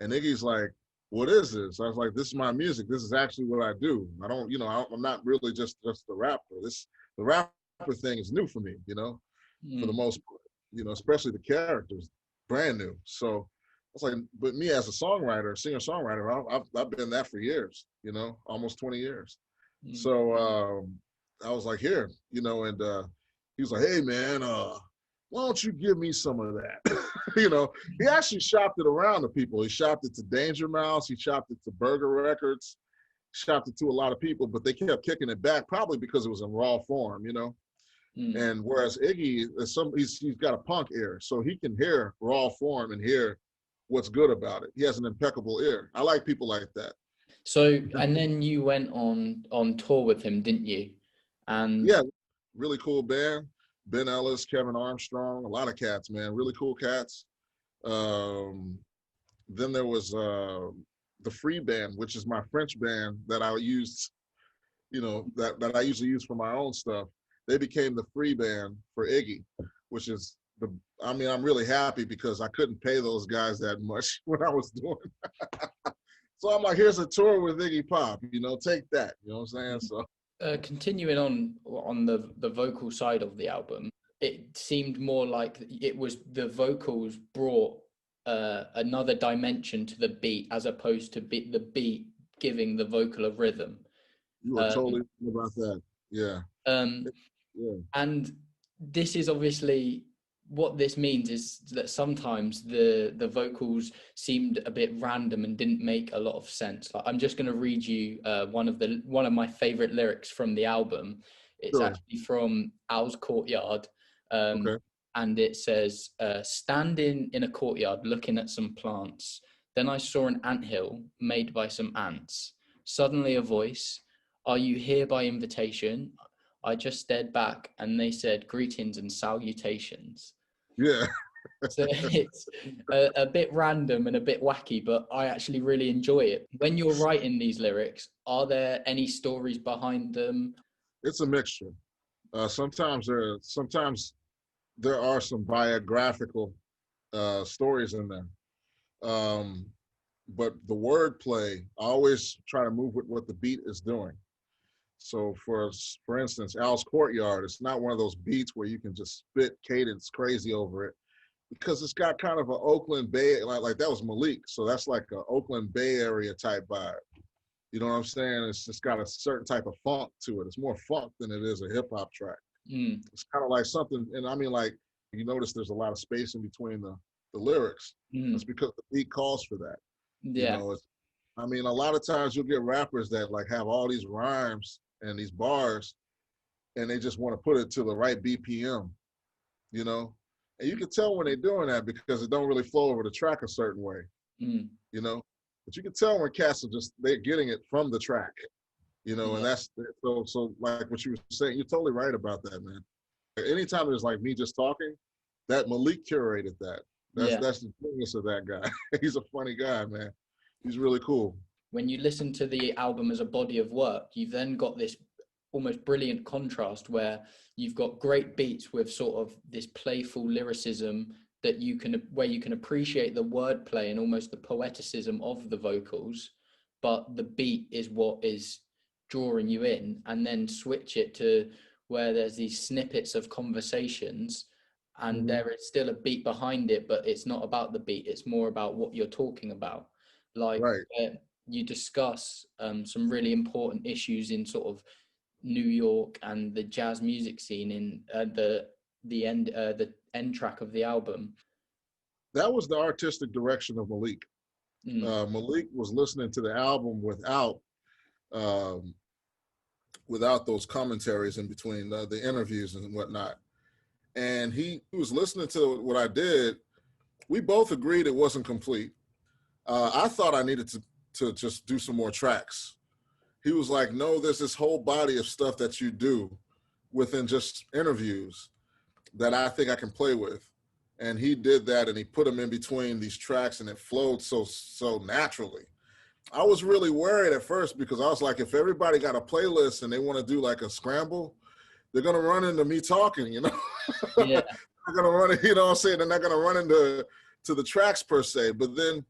And Iggy's like, what is this? I was like, this is my music. This is actually what I do. I don't, I'm not really just the rapper. The rapper thing is new for me, for the most part, especially the characters, brand new. So it's like, but me as a songwriter, singer-songwriter, I've been that for years, almost 20 years. So I was like, here, and he was like, hey man, why don't you give me some of that? He actually shopped it around to people. He shopped it to Danger Mouse. He shopped it to Burger Records. Shopped it to a lot of people, but they kept kicking it back, probably because it was in raw form, And whereas Iggy, he's got a punk ear, so he can hear raw form and hear what's good about it. He has an impeccable ear. I like people like that. So, and then you went on tour with him, didn't you? And yeah, really cool band. Ben Ellis, Kevin Armstrong, a lot of cats, man, really cool cats. Then there was the Free Band, which is my French band that I used, that I usually use for my own stuff. They became the Free Band for Iggy, which is I'm really happy because I couldn't pay those guys that much when I was doing it. So I'm like, here's a tour with Iggy Pop, take that, you know what I'm saying? So. Continuing on the vocal side of the album, it seemed more like it was the vocals brought another dimension to the beat as opposed to the beat giving the vocal a rhythm. You were totally right about that. Yeah. Yeah. And this is obviously what this means is that sometimes the vocals seemed a bit random and didn't make a lot of sense. Like, I'm just going to read you one of my favorite lyrics from the album. It's actually from Al's Courtyard. Okay. And it says, standing in a courtyard looking at some plants. Then I saw an anthill made by some ants. Suddenly a voice, are you here by invitation? I just stared back and they said greetings and salutations. Yeah. So it's a bit random and a bit wacky, but I actually really enjoy it. When you're writing these lyrics, are there any stories behind them? It's a mixture. Sometimes there are some biographical stories in there. But the wordplay, I always try to move with what the beat is doing. So for instance, Al's Courtyard, it's not one of those beats where you can just spit cadence crazy over it, because it's got kind of an Oakland Bay, like that was Malik. So that's like an Oakland Bay Area type vibe. You know what I'm saying? It's just got a certain type of funk to it. It's more funk than it is a hip hop track. It's kind of like something, and I mean, like, you notice there's a lot of space in between the lyrics. That's because the beat calls for that. Yeah. A lot of times you'll get rappers that like have all these rhymes and these bars, and they just want to put it to the right BPM, and you can tell when they're doing that because it don't really flow over the track a certain way, but you can tell when cats are they're getting it from the track, and that's so like what you were saying, you're totally right about that, man. Anytime there's like me just talking, that Malik curated that. That's the genius of that guy. He's a funny guy, man. He's really cool. When you listen to the album as a body of work, you've then got this almost brilliant contrast where you've got great beats with sort of this playful lyricism where you can appreciate the wordplay and almost the poeticism of the vocals, but the beat is what is drawing you in, and then switch it to where there's these snippets of conversations and there is still a beat behind it, but it's not about the beat, it's more about what you're talking about. Like, you discuss some really important issues in sort of New York and the jazz music scene in the end track of the album. That was the artistic direction of Malik. Malik was listening to the album without those commentaries in between the interviews and whatnot. And he was listening to what I did. We both agreed it wasn't complete. I thought I needed to just do some more tracks. He was like, no, there's this whole body of stuff that you do within just interviews that I think I can play with. And he did that, and he put them in between these tracks, and it flowed so naturally. I was really worried at first because I was like, if everybody got a playlist and they want to do like a scramble, they're going to run into me talking, Yeah. They're going to run, what I'm saying? They're not going to run into the tracks per se. But then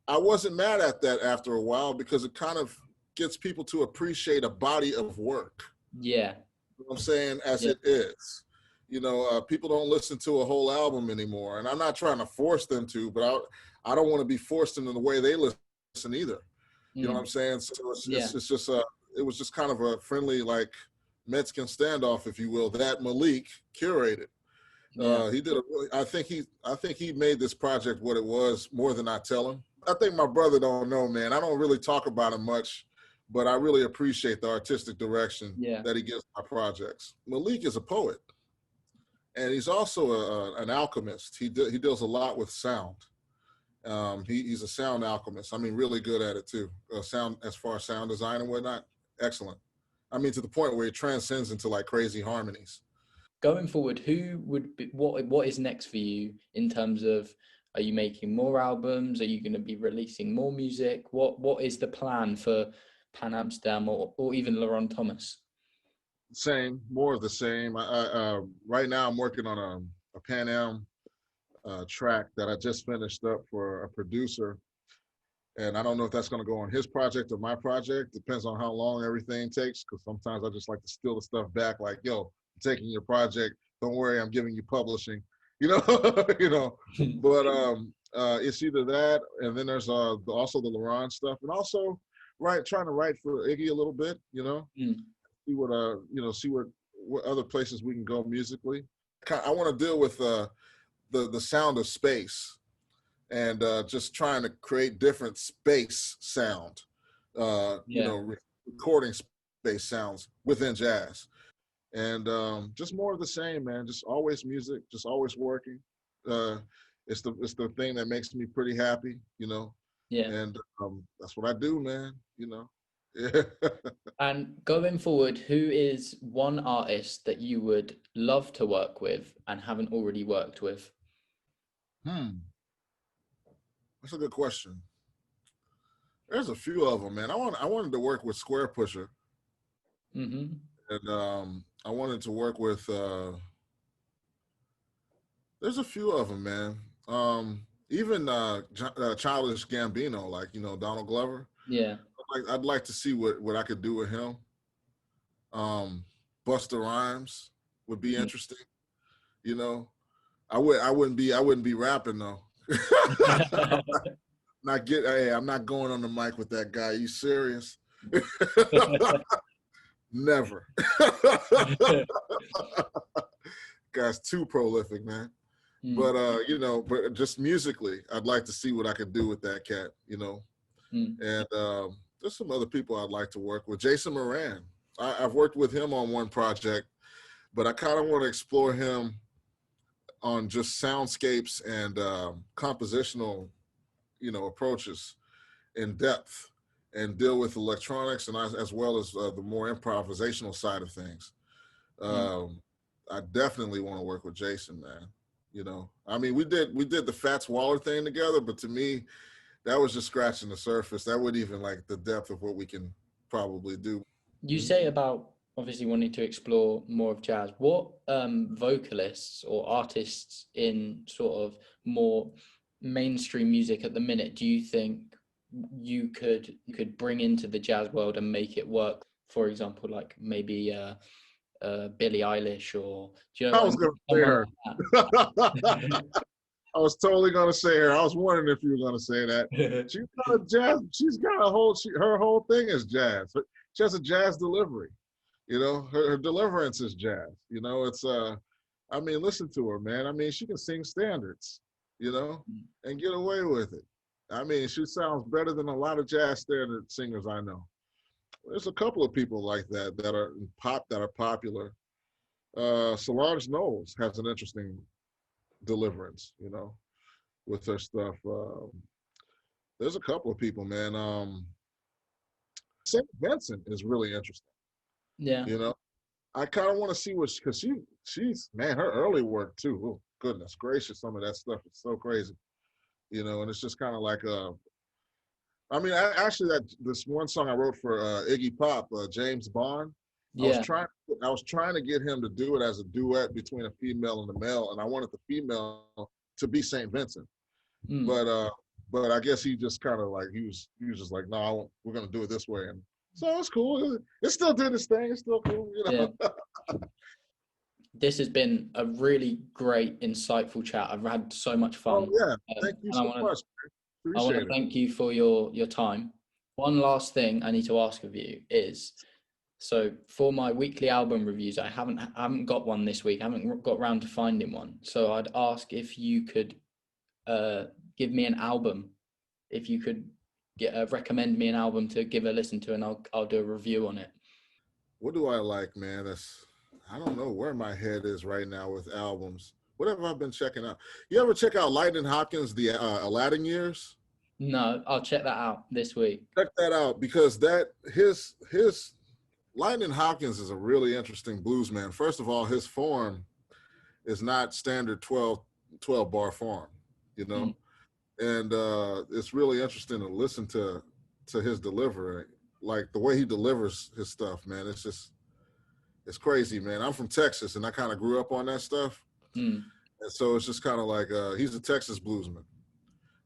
I wasn't mad at that after a while because it kind of gets people to appreciate a body of work. Yeah. You know what I'm saying? As Yeah. it is. You know, people don't listen to a whole album anymore. And I'm not trying to force them to, but I don't want to be forced into the way they listen either. You know what I'm saying? So Yeah. it's just it was just kind of a friendly, like, Mexican standoff, if you will, that Malik curated. Yeah. He did a really, I think he made this project what it was more than I tell him. I think my brother don't know, man. I don't really talk about him much, but I really appreciate the artistic direction that he gives my projects. Malik is a poet, and he's also an alchemist. He deals a lot with sound. He's a sound alchemist. I mean, really good at it too. Sound, as far as sound design and whatnot, excellent. I mean, to the point where it transcends into like crazy harmonies. Going forward, who would be, what is next for you in terms of, are you making more albums? Are you going to be releasing more music? What is the plan for Pan Amsterdam or even Leron Thomas? Same, more of the same. Right now I'm working on a Pan Am track that I just finished up for a producer. And I don't know if that's going to go on his project or my project. Depends on how long everything takes, because sometimes I just like to steal the stuff back, like, yo, I'm taking your project. Don't worry, I'm giving you publishing. You know, you know. But it's either that, and then there's also the Leron stuff, and also trying to write for Iggy a little bit. You know, see what see what other places we can go musically. I want to deal with the sound of space. And just trying to create different space sound, you know, recording space sounds within jazz. And just more of the same, man. Just always music, just always working. It's the thing that makes me pretty happy, you know. Yeah. And that's what I do, man, you know. Yeah. And going forward, who is one artist that you would love to work with and haven't already worked with? That's a good question. There's a few of them, man. I wanted to work with Square Pusher, and I wanted to work with. There's a few of them, man. Even Childish Gambino, like, you know, Donald Glover. Yeah. I'd like to see what I could do with him. Busta Rhymes would be interesting. You know, I wouldn't be rapping though. I'm not going on the mic with that guy. Are you serious? Never. Guy's too prolific, man. But you know, but just musically, I'd like to see what I could do with that cat, you know. And there's some other people I'd like to work with. Jason Moran. I've worked with him on one project, but I kind of want to explore him on just soundscapes and compositional, you know, approaches in depth, and deal with electronics and as well as the more improvisational side of things. I definitely want to work with Jason, man. You know, I mean, we did the Fats Waller thing together, but to me, that was just scratching the surface. That wasn't even like the depth of what we can probably do. You say about obviously wanting to explore more of jazz. What vocalists or artists in sort of more mainstream music at the minute do you think you could bring into the jazz world and make it work? For example, like maybe Billie Eilish, or do you know? I was going to say her. I was totally going to say her. I was wondering if you were going to say that. She's got a jazz. She's got a whole. Her whole thing is jazz. She has a jazz delivery. You know, her deliverance is jazz. You know, it's I mean, listen to her, man. I mean, she can sing standards, you know, and get away with it. I mean, she sounds better than a lot of jazz standard singers I know. There's a couple of people like that that are popular. Solange Knowles has an interesting deliverance, you know, with her stuff. There's a couple of people, man. St. Vincent is really interesting. Yeah. You know, I kind of want to see because she's, man, her early work too. Oh, goodness gracious, some of that stuff is so crazy. You know, and it's just kind of like I mean, actually, this one song I wrote for Iggy Pop, James Bond. Yeah. I was trying to get him to do it as a duet between a female and a male, and I wanted the female to be St. Vincent. But but I guess he just kind of like he was just like, no, we're gonna do it this way, and so it's cool. It still did its thing. It's still cool, you know. Yeah. This has been a really great, insightful chat. I've had so much fun. Oh yeah, thank you and so much. I want Appreciate to it. thank you for your time. One last thing I need to ask of you is, so for my weekly album reviews, I haven't got one this week. I haven't got round to finding one. So I'd ask if you could give me an album, if you could recommend me an album to give a listen to, and I'll do a review on it. What do I like, man? I don't know where my head is right now with albums. What have I been checking out? You ever check out Lightning Hopkins, the Aladdin years? No, I'll check that out this week. Check that out because his Lightning Hopkins is a really interesting blues man. First of all, his form is not standard 12 bar form, you know, and it's really interesting to listen to his delivery, like the way he delivers his stuff, man. It's crazy, man. I'm from Texas, and I kind of grew up on that stuff, and so it's just kind of like he's a Texas bluesman.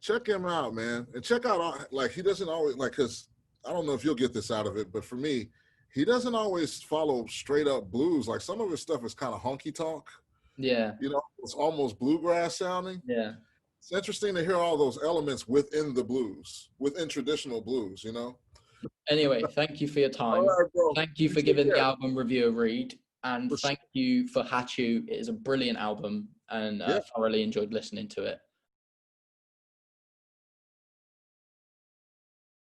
Check him out, man, and check out like he doesn't always like, because I don't know if you'll get this out of it, but for me, he doesn't always follow straight up blues. Like some of his stuff is kind of honky tonk. Yeah. You know, it's almost bluegrass sounding. Yeah. It's interesting to hear all those elements within the blues, within traditional blues, you know? Anyway, thank you for your time. All right, thank you for giving the album review a read. And thank you for Ha Chu. It is a brilliant album, and I thoroughly enjoyed listening to it.